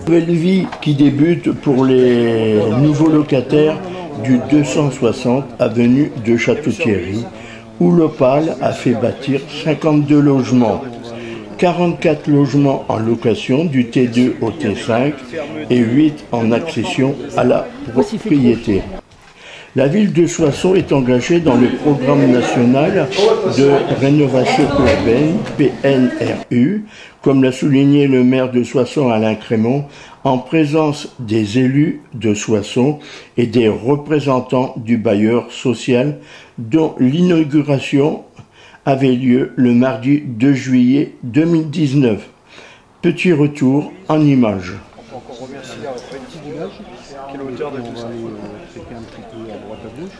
Nouvelle vie qui débute pour les nouveaux locataires du 260 avenue de Château-Thierry, où l'Opale a fait bâtir 52 logements. 44 logements en location du T2 au T5 et 8 en accession à la propriété. La ville de Soissons est engagée dans le programme national de rénovation urbaine, PNRU, comme l'a souligné le maire de Soissons, Alain Crémont, en présence des élus de Soissons et des représentants du bailleur social, dont l'inauguration avait lieu le mardi 2 juillet 2019. Petit retour en images. On peut encore remercier Petit Village, qui est l'auteur de tout ça. Un petit peu à droite à gauche.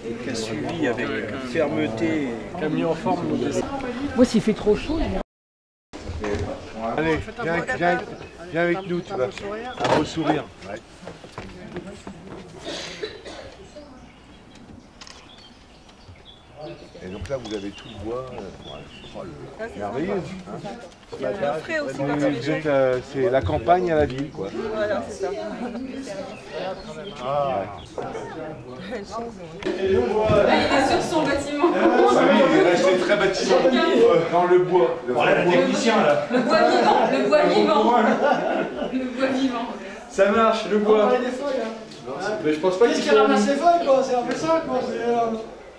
Et qui a suivi avec fermeté, qui a mis en forme nos dessins. Moi, s'il fait trop chaud. Allez, viens avec nous, tu vas. Un beau sourire. Ouais. Et donc là, vous avez tout le bois. Merveilleux. Il y a le frais aussi. C'est la campagne à la ville, quoi. Voilà, c'est ça. Ah. Il est sur son bâtiment. Ah oui, il est resté très bâtiment dans le bois. Voilà le technicien là. Le bois vivant, le bois vivant. Le bois vivant. Ça marche, le bois. Mais je pense pas qu'il Qu'est-ce qu'il ramasse les feuilles, quoi? C'est un peu ça, quoi.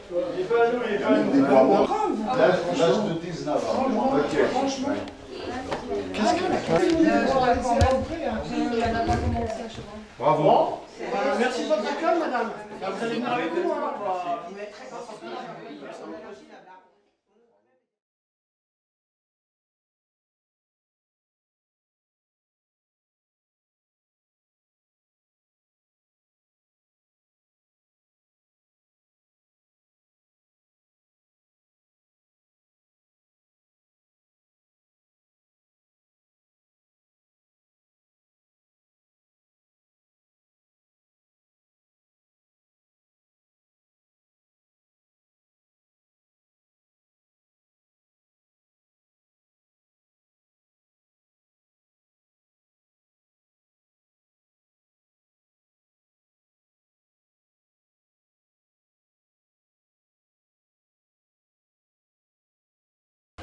Il est pas à nous, il est pas à nous. L'âge de 19 ans. Ok. Franchement. Qu'est-ce qu'il a? Bravo. Merci de votre accueil, madame. Vous allez venir avec nous, hein.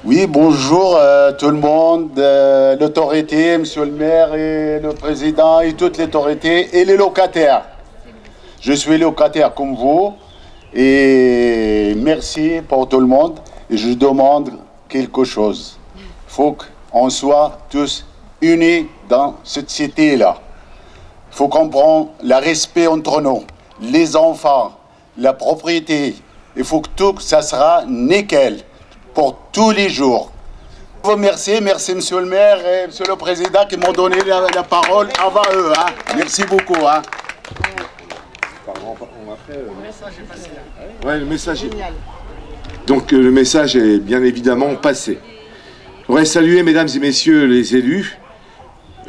Oui, bonjour tout le monde, l'autorité, monsieur le maire et le président et toute l'autorité et les locataires. Je suis locataire comme vous et merci pour tout le monde. Et je demande quelque chose. Il faut qu'on soit tous unis dans cette cité-là. Il faut qu'on prenne le respect entre nous, les enfants, la propriété. Il faut que tout ça sera nickel pour tous les jours. Je vous remercie, merci monsieur le maire et monsieur le président qui m'ont donné la parole avant eux. Hein. Merci beaucoup. Hein. Ouais, le message est... Donc le message est bien évidemment passé. Je voudrais saluer mesdames et messieurs les élus,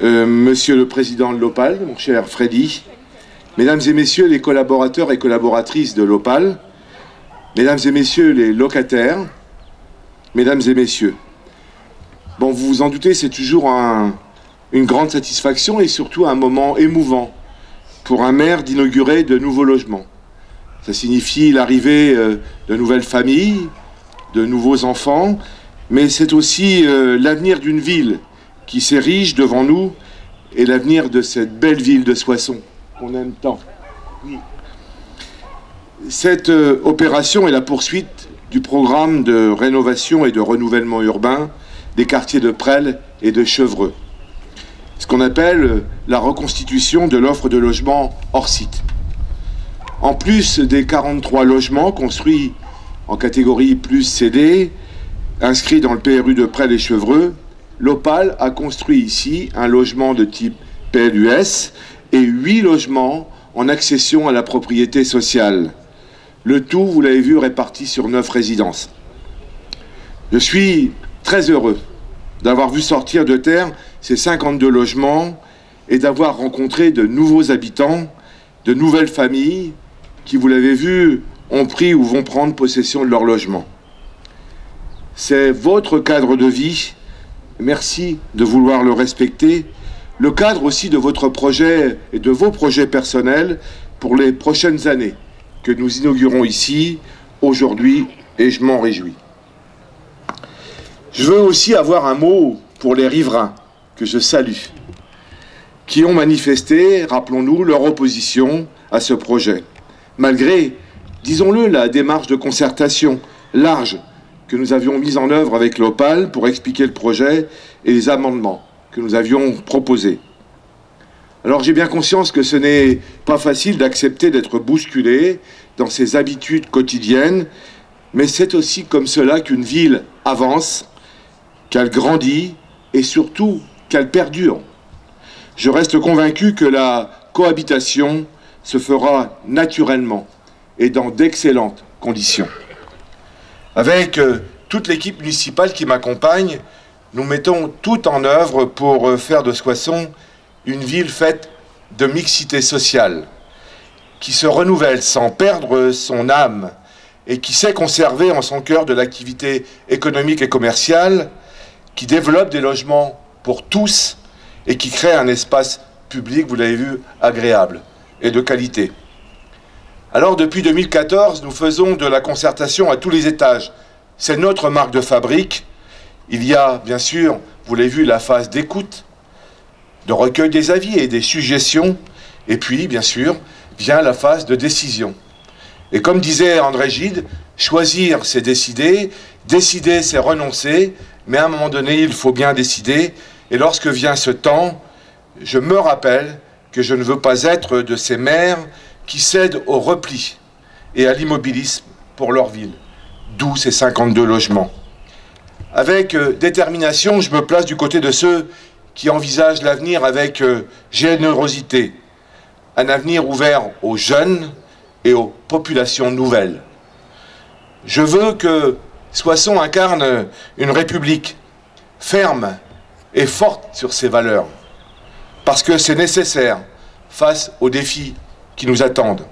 monsieur le président de l'Opale, mon cher Freddy, mesdames et messieurs les collaborateurs et collaboratrices de l'Opale, mesdames et messieurs les locataires, mesdames et messieurs. Bon, vous vous en doutez, c'est toujours une grande satisfaction et surtout un moment émouvant pour un maire d'inaugurer de nouveaux logements. Ça signifie l'arrivée de nouvelles familles, de nouveaux enfants, mais c'est aussi l'avenir d'une ville qui s'érige devant nous et l'avenir de cette belle ville de Soissons qu'on aime tant. Oui. Cette opération est la poursuite du programme de rénovation et de renouvellement urbain des quartiers de Presles et de Chevreux. Ce qu'on appelle la reconstitution de l'offre de logements hors site. En plus des 43 logements construits en catégorie plus CD, inscrits dans le PRU de Presles et Chevreux, l'Opale a construit ici un logement de type PLUS et 8 logements en accession à la propriété sociale. Le tout, vous l'avez vu, réparti sur 9 résidences. Je suis très heureux d'avoir vu sortir de terre ces 52 logements et d'avoir rencontré de nouveaux habitants, de nouvelles familles qui, vous l'avez vu, ont pris ou vont prendre possession de leur logement. C'est votre cadre de vie. Merci de vouloir le respecter le cadre aussi de votre projet et de vos projets personnels pour les prochaines années que nous inaugurons ici, aujourd'hui, et je m'en réjouis. Je veux aussi avoir un mot pour les riverains, que je salue, qui ont manifesté, rappelons-nous, leur opposition à ce projet, malgré, disons-le, la démarche de concertation large que nous avions mise en œuvre avec l'Opale pour expliquer le projet et les amendements que nous avions proposés. Alors j'ai bien conscience que ce n'est pas facile d'accepter d'être bousculé dans ses habitudes quotidiennes, mais c'est aussi comme cela qu'une ville avance, qu'elle grandit et surtout qu'elle perdure. Je reste convaincu que la cohabitation se fera naturellement et dans d'excellentes conditions. Avec toute l'équipe municipale qui m'accompagne, nous mettons tout en œuvre pour faire de Soissons une ville faite de mixité sociale, qui se renouvelle sans perdre son âme et qui sait conserver en son cœur de l'activité économique et commerciale, qui développe des logements pour tous et qui crée un espace public, vous l'avez vu, agréable et de qualité. Alors depuis 2014, nous faisons de la concertation à tous les étages. C'est notre marque de fabrique. Il y a, bien sûr, vous l'avez vu, la phase d'écoute, de recueil des avis et des suggestions, et puis, bien sûr, vient la phase de décision. Et comme disait André Gide, choisir, c'est décider, décider, c'est renoncer, mais à un moment donné, il faut bien décider, et lorsque vient ce temps, je me rappelle que je ne veux pas être de ces maires qui cèdent au repli et à l'immobilisme pour leur ville, d'où ces 52 logements. Avec détermination, je me place du côté de ceux qui envisagent l'avenir avec générosité, un avenir ouvert aux jeunes et aux populations nouvelles. Je veux que Soissons incarne une république ferme et forte sur ses valeurs, parce que c'est nécessaire face aux défis qui nous attendent,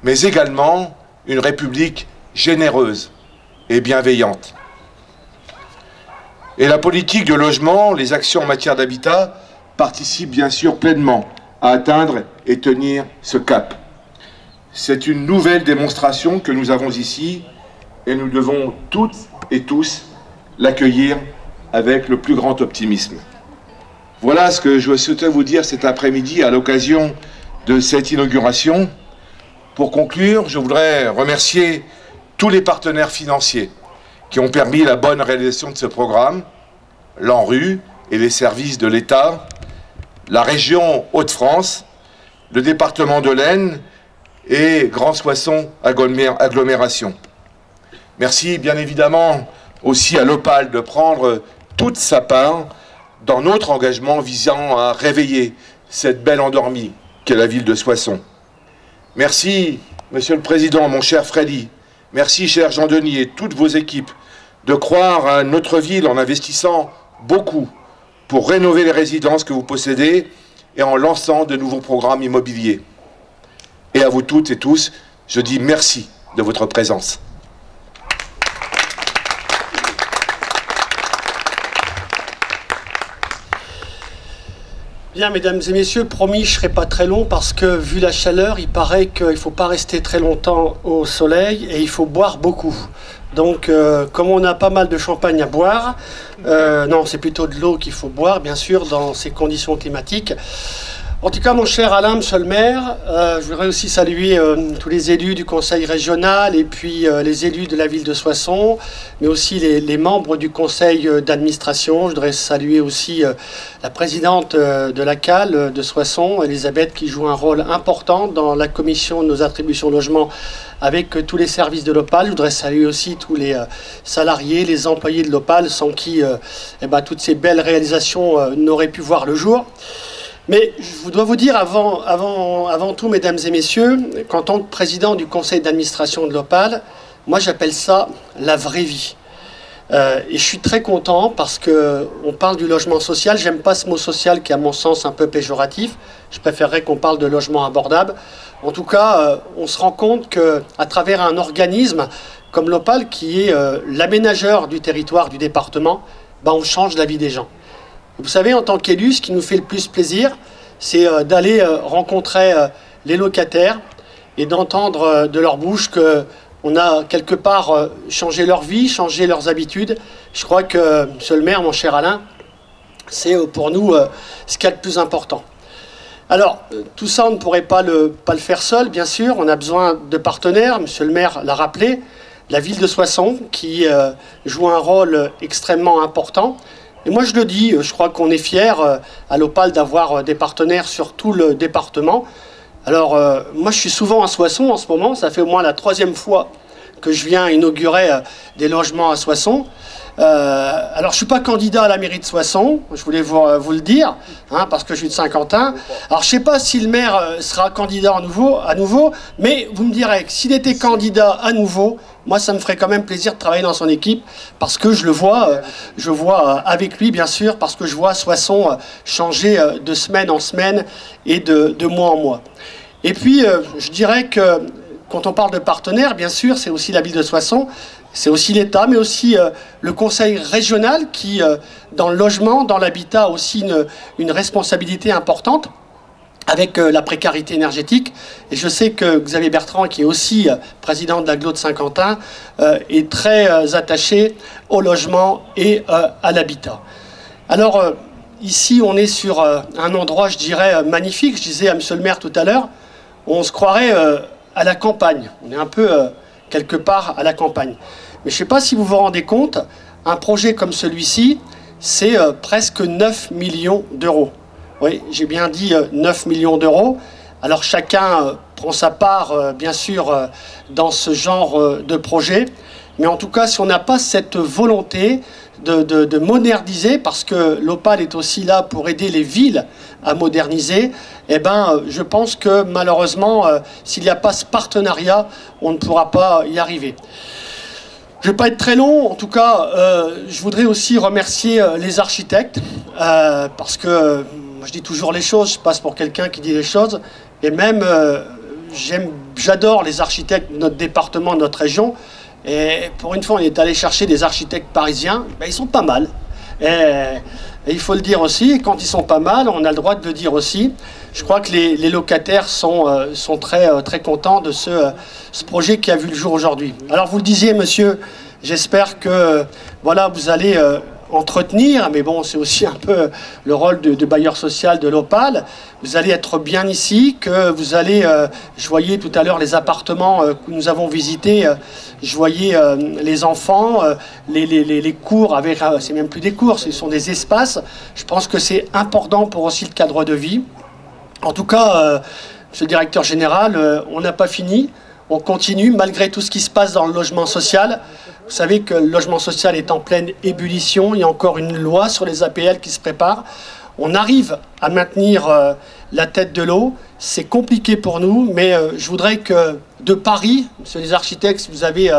mais également une république généreuse et bienveillante. Et la politique de logement, les actions en matière d'habitat participent bien sûr pleinement à atteindre et tenir ce cap. C'est une nouvelle démonstration que nous avons ici et nous devons toutes et tous l'accueillir avec le plus grand optimisme. Voilà ce que je souhaitais vous dire cet après-midi à l'occasion de cette inauguration. Pour conclure, je voudrais remercier tous les partenaires financiers qui ont permis la bonne réalisation de ce programme, l'ANRU et les services de l'État, la région Hauts-de-France, le département de l'Aisne et Grand Soissons Agglomération. Merci bien évidemment aussi à l'Opale de prendre toute sa part dans notre engagement visant à réveiller cette belle endormie qu'est la ville de Soissons. Merci, Monsieur le Président, mon cher Freddy. Merci, cher Jean-Denis et toutes vos équipes, de croire à notre ville en investissant beaucoup pour rénover les résidences que vous possédez et en lançant de nouveaux programmes immobiliers. Et à vous toutes et tous, je dis merci de votre présence. Bien, mesdames et messieurs, promis, je ne serai pas très long parce que, vu la chaleur, il paraît qu'il ne faut pas rester très longtemps au soleil et il faut boire beaucoup. Donc, comme on a pas mal de champagne à boire, non, c'est plutôt de l'eau qu'il faut boire, bien sûr, dans ces conditions climatiques. En tout cas, mon cher Alain, monsieur le maire, je voudrais aussi saluer tous les élus du conseil régional et puis les élus de la ville de Soissons, mais aussi les membres du conseil d'administration. Je voudrais saluer aussi la présidente de la CAL de Soissons, Elisabeth, qui joue un rôle important dans la commission de nos attributions logement avec tous les services de l'Opale. Je voudrais saluer aussi tous les salariés, les employés de l'Opale, sans qui toutes ces belles réalisations n'auraient pu voir le jour. Mais je dois vous dire avant tout, mesdames et messieurs, qu'en tant que président du conseil d'administration de l'Opale, moi j'appelle ça la vraie vie. Et je suis très content parce qu'on parle du logement social. J'aime pas ce mot social qui est à mon sens un peu péjoratif. Je préférerais qu'on parle de logement abordable. En tout cas, on se rend compte qu'à travers un organisme comme l'Opale, qui est l'aménageur du territoire du département, on change la vie des gens. Vous savez, en tant qu'élu, ce qui nous fait le plus plaisir, c'est d'aller rencontrer les locataires et d'entendre de leur bouche qu'on a quelque part changé leur vie, changé leurs habitudes. Je crois que, monsieur le maire, mon cher Alain, c'est pour nous ce qu'il y a de plus important. Alors, tout ça, on ne pourrait pas le faire seul, bien sûr. On a besoin de partenaires. Monsieur le maire l'a rappelé. La ville de Soissons, qui joue un rôle extrêmement important. Et moi, je le dis, je crois qu'on est fiers à l'Opale d'avoir des partenaires sur tout le département. Alors, moi, je suis souvent à Soissons en ce moment. Ça fait au moins la 3e fois que je viens inaugurer des logements à Soissons. Alors, je ne suis pas candidat à la mairie de Soissons, je voulais vous le dire, hein, parce que je suis de Saint-Quentin. Alors, je ne sais pas si le maire sera candidat à nouveau, mais vous me direz que s'il était candidat à nouveau, moi, ça me ferait quand même plaisir de travailler dans son équipe, parce que je le vois, avec lui, bien sûr, parce que je vois Soissons changer de semaine en semaine et de mois en mois. Et puis, je dirais que quand on parle de partenaires, bien sûr, c'est aussi la ville de Soissons, c'est aussi l'État, mais aussi le conseil régional qui, dans le logement, dans l'habitat, a aussi une responsabilité importante avec la précarité énergétique. Et je sais que Xavier Bertrand, qui est aussi président de l'agglo de Saint-Quentin, est très attaché au logement et à l'habitat. Alors, ici, on est sur un endroit, je dirais, magnifique. Je disais à monsieur le maire tout à l'heure, on se croirait à la campagne. On est un peu, quelque part, à la campagne. Mais je ne sais pas si vous vous rendez compte, un projet comme celui-ci, c'est presque 9 millions d'euros. Oui, j'ai bien dit 9 millions d'euros. Alors chacun prend sa part, bien sûr, dans ce genre de projet. Mais en tout cas, si on n'a pas cette volonté de moderniser, parce que l'Opale est aussi là pour aider les villes à moderniser, eh ben, je pense que malheureusement, s'il n'y a pas ce partenariat, on ne pourra pas y arriver. Je ne vais pas être très long, en tout cas, je voudrais aussi remercier les architectes, parce que moi, je dis toujours les choses, je passe pour quelqu'un qui dit les choses, et même j'adore les architectes de notre département, de notre région, et pour une fois on est allé chercher des architectes parisiens, ben, ils sont pas mal, et il faut le dire aussi, et quand ils sont pas mal, on a le droit de le dire aussi. Je crois que les locataires sont très contents de ce projet qui a vu le jour aujourd'hui. Alors vous le disiez, monsieur, j'espère que voilà, vous allez entretenir, mais bon, c'est aussi un peu le rôle de bailleur social de l'Opale. Vous allez être bien ici, que vous allez, je voyais tout à l'heure les appartements que nous avons visités, je voyais les enfants, les cours, avec, c'est même plus des cours, ce sont des espaces. Je pense que c'est important pour aussi le cadre de vie. En tout cas, monsieur le directeur général, on n'a pas fini, on continue malgré tout ce qui se passe dans le logement social. Vous savez que le logement social est en pleine ébullition, il y a encore une loi sur les APL qui se prépare. On arrive à maintenir la tête de l'eau, c'est compliqué pour nous, mais je voudrais que de Paris, monsieur les architectes, si vous avez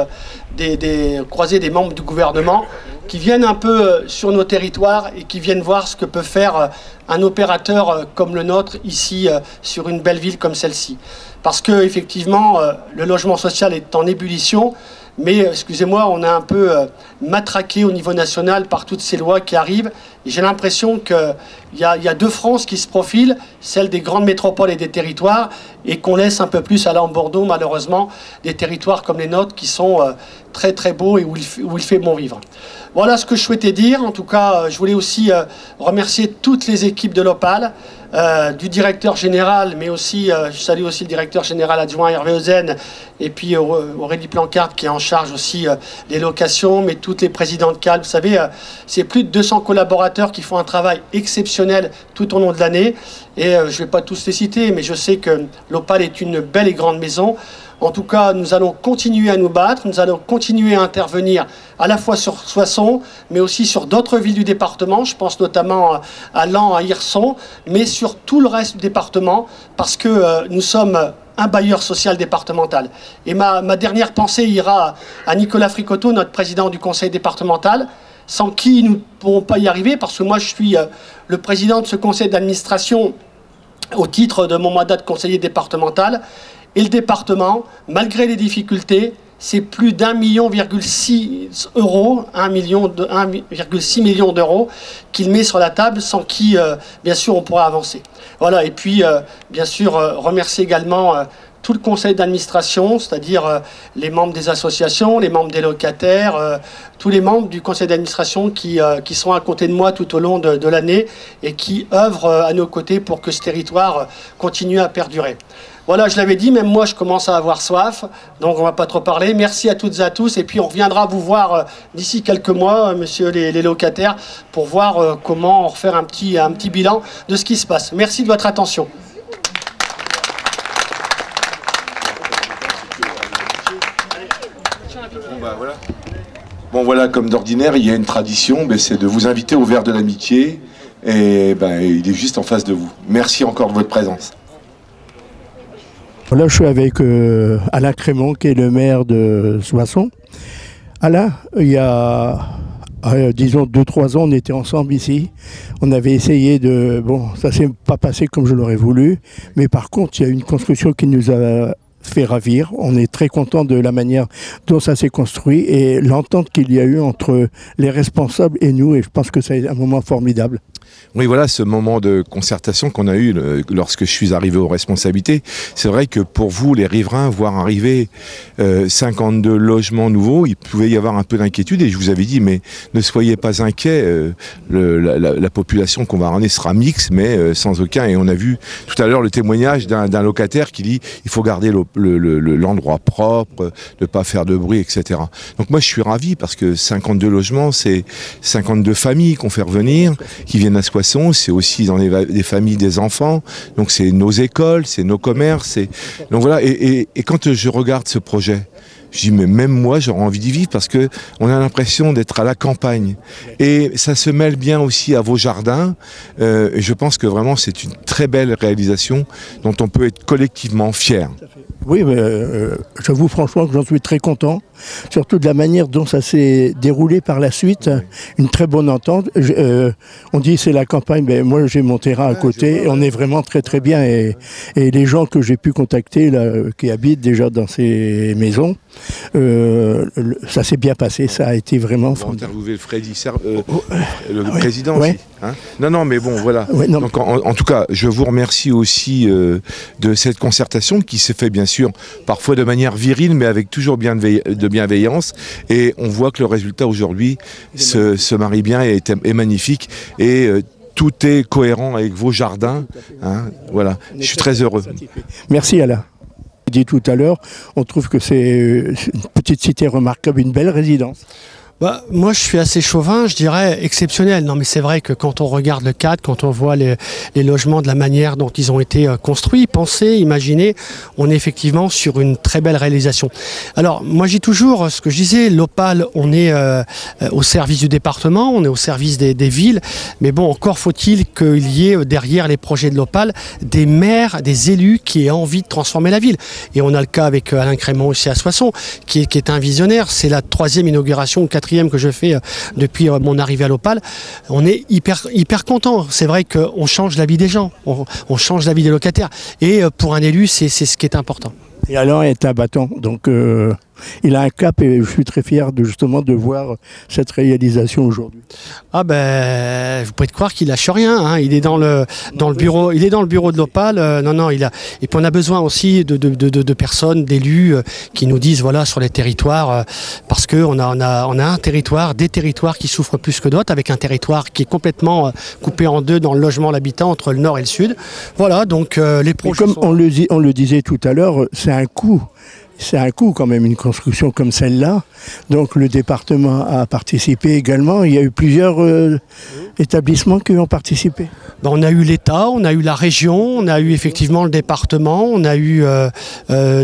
croisé des membres du gouvernement, qui viennent un peu sur nos territoires et qui viennent voir ce que peut faire un opérateur comme le nôtre ici sur une belle ville comme celle-ci. Parce que effectivement, le logement social est en ébullition, mais excusez-moi, on a un peu matraqué au niveau national par toutes ces lois qui arrivent. J'ai l'impression qu'il y a deux France qui se profilent, celle des grandes métropoles et des territoires, et qu'on laisse un peu plus aller en Bordeaux, malheureusement, des territoires comme les nôtres qui sont très très beaux et où il fait bon vivre. Voilà ce que je souhaitais dire. En tout cas, je voulais aussi remercier toutes les équipes de l'Opale, du directeur général, mais aussi, je salue aussi le directeur général adjoint Hervé Ozen, et puis Aurélie Plancard qui est en charge aussi des locations, mais toutes les présidents de CAL. Vous savez, c'est plus de 200 collaborateurs qui font un travail exceptionnel tout au long de l'année. Et je ne vais pas tous les citer, mais je sais que l'Opale est une belle et grande maison. En tout cas, nous allons continuer à nous battre, nous allons continuer à intervenir à la fois sur Soissons, mais aussi sur d'autres villes du département. Je pense notamment à Laon, à Hirson, mais sur tout le reste du département, parce que nous sommes un bailleur social départemental. Et ma dernière pensée ira à Nicolas Fricoteau, notre président du conseil départemental, sans qui nous ne pourrons pas y arriver, parce que moi je suis le président de ce conseil d'administration au titre de mon mandat de conseiller départemental. Et le département, malgré les difficultés, c'est plus d'1,6 million euros, 1,6 million d'euros qu'il met sur la table, sans qui, bien sûr, on pourra avancer. Voilà, et puis, bien sûr, remercier également tout le conseil d'administration, c'est-à-dire les membres des associations, les membres des locataires, tous les membres du conseil d'administration qui sont à côté de moi tout au long de l'année et qui œuvrent à nos côtés pour que ce territoire continue à perdurer. Voilà, je l'avais dit, même moi je commence à avoir soif, donc on ne va pas trop parler. Merci à toutes et à tous, et puis on reviendra vous voir d'ici quelques mois, messieurs les locataires, pour voir comment refaire un petit bilan de ce qui se passe. Merci de votre attention. Bon voilà, comme d'ordinaire, il y a une tradition, c'est de vous inviter au verre de l'amitié, et il est juste en face de vous. Merci encore de votre présence. Là, je suis avec Alain Crémont, qui est le maire de Soissons. Alain, il y a, disons, 2-3 ans, on était ensemble ici. On avait essayé de... Bon, ça ne s'est pas passé comme je l'aurais voulu. Mais par contre, il y a une construction qui nous a fait ravir. On est très content de la manière dont ça s'est construit et l'entente qu'il y a eu entre les responsables et nous. Et je pense que c'est un moment formidable. Oui, voilà, ce moment de concertation qu'on a eu lorsque je suis arrivé aux responsabilités. C'est vrai que pour vous, les riverains, voir arriver 52 logements nouveaux, il pouvait y avoir un peu d'inquiétude. Et je vous avais dit, mais ne soyez pas inquiets, la population qu'on va ramener sera mixte, mais sans aucun. Et on a vu tout à l'heure le témoignage d'un locataire qui dit il faut garder l'endroit propre, ne pas faire de bruit, etc. Donc moi, je suis ravi parce que 52 logements, c'est 52 familles qu'on fait revenir, qui viennent à Soissons, c'est aussi dans les familles des enfants, donc c'est nos écoles, c'est nos commerces, donc voilà, et quand je regarde ce projet, je dis mais même moi j'aurais envie d'y vivre parce que on a l'impression d'être à la campagne et ça se mêle bien aussi à vos jardins et je pense que vraiment c'est une très belle réalisation dont on peut être collectivement fier. Oui, mais j'avoue franchement que j'en suis très content, surtout de la manière dont ça s'est déroulé par la suite, une très bonne entente. On dit c'est la campagne, mais moi j'ai mon terrain à côté, et on est vraiment très très bien et les gens que j'ai pu contacter là, qui habitent déjà dans ces maisons, ça s'est bien passé, ça a été vraiment formidable. On va interviewer le président aussi. Hein, non, mais bon, voilà. Ouais, donc, en tout cas, je vous remercie aussi de cette concertation qui s'est fait bien sûr parfois de manière virile, mais avec toujours de bienveillance. Et on voit que le résultat aujourd'hui se marie bien et est magnifique. Et tout est cohérent avec vos jardins. Hein, voilà, je suis très heureux. Merci Alain. Dit tout à l'heure, on trouve que c'est une petite cité remarquable, une belle résidence. Bah, moi, je suis assez chauvin, je dirais exceptionnel. Non, mais c'est vrai que quand on regarde le cadre, quand on voit les logements de la manière dont ils ont été construits, pensés, imaginés, on est effectivement sur une très belle réalisation. Alors, moi, j'ai toujours ce que je disais, l'Opale, on est au service du département, on est au service des villes, mais bon, encore faut-il qu'il y ait derrière les projets de l'Opale des maires, des élus qui aient envie de transformer la ville. Et on a le cas avec Alain Crémont aussi à Soissons, qui est un visionnaire. C'est la 3e inauguration ou 4e que je fais depuis mon arrivée à l'Opale. On est hyper content. C'est vrai qu'on change la vie des gens, on change la vie des locataires. Et pour un élu, c'est ce qui est important. Et Alain est un battant, donc il a un cap et je suis très fier justement de voir cette réalisation aujourd'hui. Ah ben, vous pouvez croire qu'il lâche rien. Hein. Il est dans le bureau, il est dans le bureau de l'Opale. Non, il a. Et puis on a besoin aussi de personnes, d'élus qui nous disent voilà sur les territoires, parce que on a un territoire, des territoires qui souffrent plus que d'autres, avec un territoire qui est complètement coupé en deux dans le logement l'habitant entre le nord et le sud. Voilà, donc les projets. Comme on le disait tout à l'heure, c'est un coût. C'est un coût quand même, une construction comme celle-là. Donc le département a participé également. Il y a eu plusieurs établissements qui ont participé. On a eu l'État, on a eu la région, on a eu effectivement le département, on a eu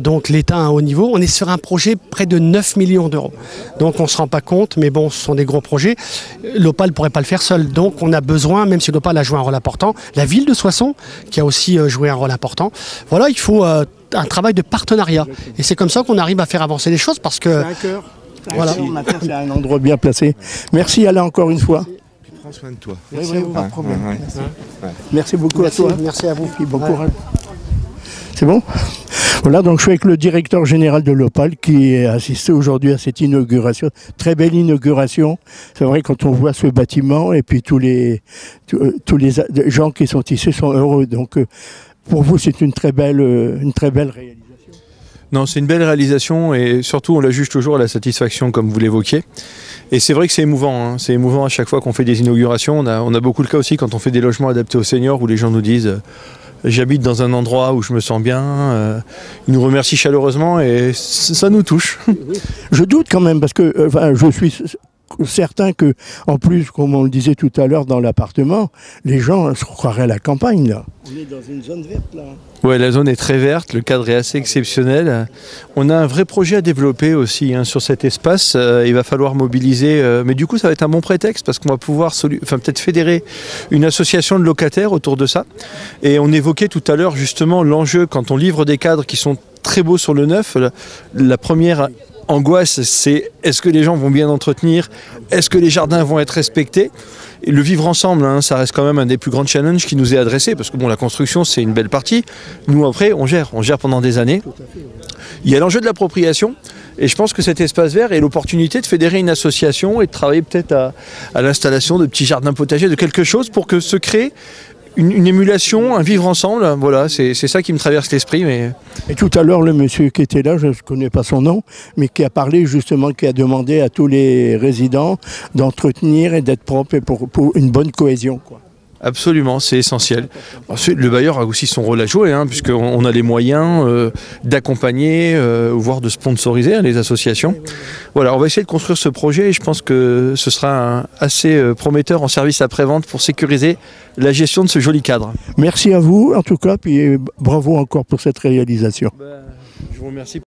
donc l'État à un haut niveau. On est sur un projet près de 9 millions d'euros. Donc on ne se rend pas compte, mais bon, ce sont des gros projets. L'Opale ne pourrait pas le faire seul. Donc on a besoin, même si l'Opale a joué un rôle important, la ville de Soissons qui a aussi joué un rôle important. Voilà, il faut un travail de partenariat. Et c'est comme ça qu'on arrive à faire avancer les choses parce que... C'est un cœur. Voilà. C'est un endroit bien placé. Merci Alain encore une fois. Prends soin de toi. Oui, pas de problème. Merci beaucoup à toi. Merci à vous. Bon courage. C'est bon? Voilà, donc je suis avec le directeur général de l'Opal qui a assisté aujourd'hui à cette inauguration. Très belle inauguration. C'est vrai, quand on voit ce bâtiment et puis tous les gens qui sont ici sont heureux. Donc pour vous, c'est une très belle réalisation. Non, c'est une belle réalisation et surtout on la juge toujours à la satisfaction comme vous l'évoquiez. Et c'est vrai que c'est émouvant, hein. C'est émouvant à chaque fois qu'on fait des inaugurations. On a beaucoup le cas aussi quand on fait des logements adaptés aux seniors où les gens nous disent j'habite dans un endroit où je me sens bien. Ils nous remercient chaleureusement et ça nous touche. Je doute quand même parce que je suis certain que, en plus, comme on le disait tout à l'heure dans l'appartement, les gens se croiraient à la campagne là. On est dans une zone verte là. Ouais, la zone est très verte, le cadre est assez exceptionnel. On a un vrai projet à développer aussi hein, sur cet espace. Il va falloir mobiliser, mais du coup ça va être un bon prétexte parce qu'on va pouvoir peut-être fédérer une association de locataires autour de ça. Et on évoquait tout à l'heure justement l'enjeu quand on livre des cadres qui sont très beaux sur le neuf. La première angoisse, c'est est-ce que les gens vont bien entretenir? Est-ce que les jardins vont être respectés? Et le vivre ensemble, hein, ça reste quand même un des plus grands challenges qui nous est adressé, parce que bon, la construction, c'est une belle partie. Nous, après, on gère pendant des années. Il y a l'enjeu de l'appropriation, et je pense que cet espace vert est l'opportunité de fédérer une association et de travailler peut-être à l'installation de petits jardins potagers, de quelque chose pour que se crée une émulation, un vivre ensemble. Voilà, c'est ça qui me traverse l'esprit. Mais... Et tout à l'heure, le monsieur qui était là, je ne connais pas son nom, mais qui a parlé justement, qui a demandé à tous les résidents d'entretenir et d'être propres pour une bonne cohésion, quoi. Absolument, c'est essentiel. Ensuite, le bailleur a aussi son rôle à jouer, hein, puisqu'on a les moyens d'accompagner, voire de sponsoriser hein, les associations. Voilà, on va essayer de construire ce projet et je pense que ce sera assez prometteur en service après-vente pour sécuriser la gestion de ce joli cadre. Merci à vous, en tout cas, puis bravo encore pour cette réalisation. Je vous remercie.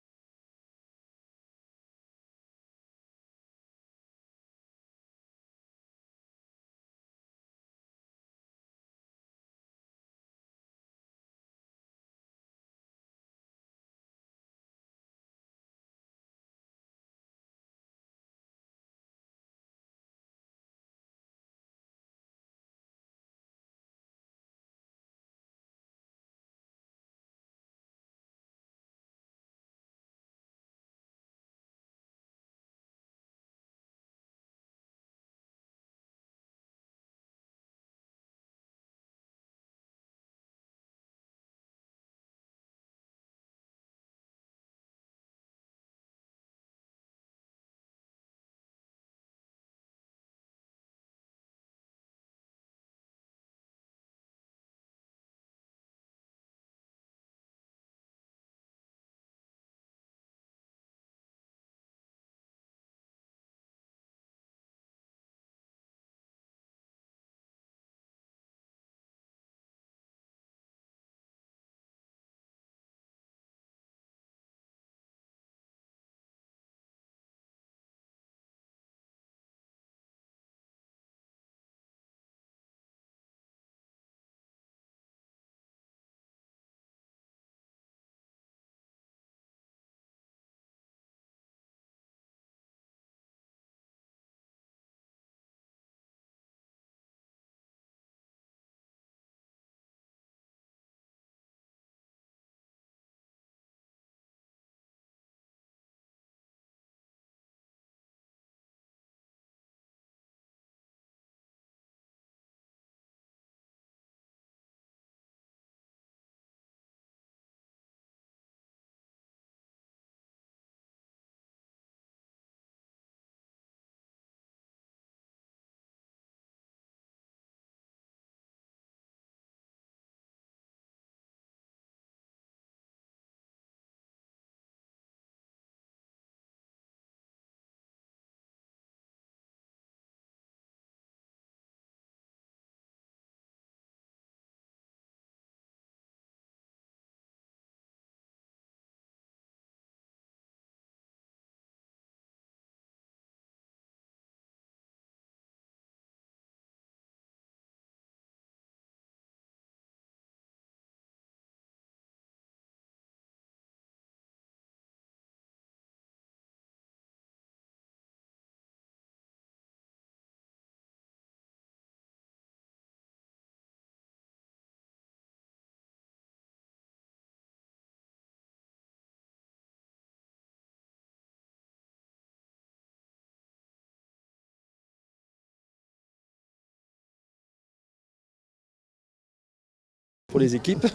pour les équipes.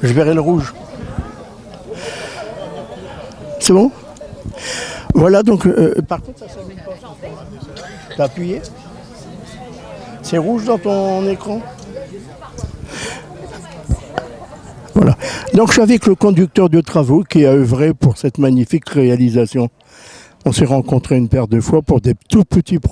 Je verrai le rouge. C'est bon? Voilà, donc, par contre, ça s'allume pas. T'as appuyé? C'est rouge dans ton écran? Voilà. Donc, je suis avec le conducteur de travaux qui a œuvré pour cette magnifique réalisation. On s'est rencontrés une paire de fois pour des tout petits projets.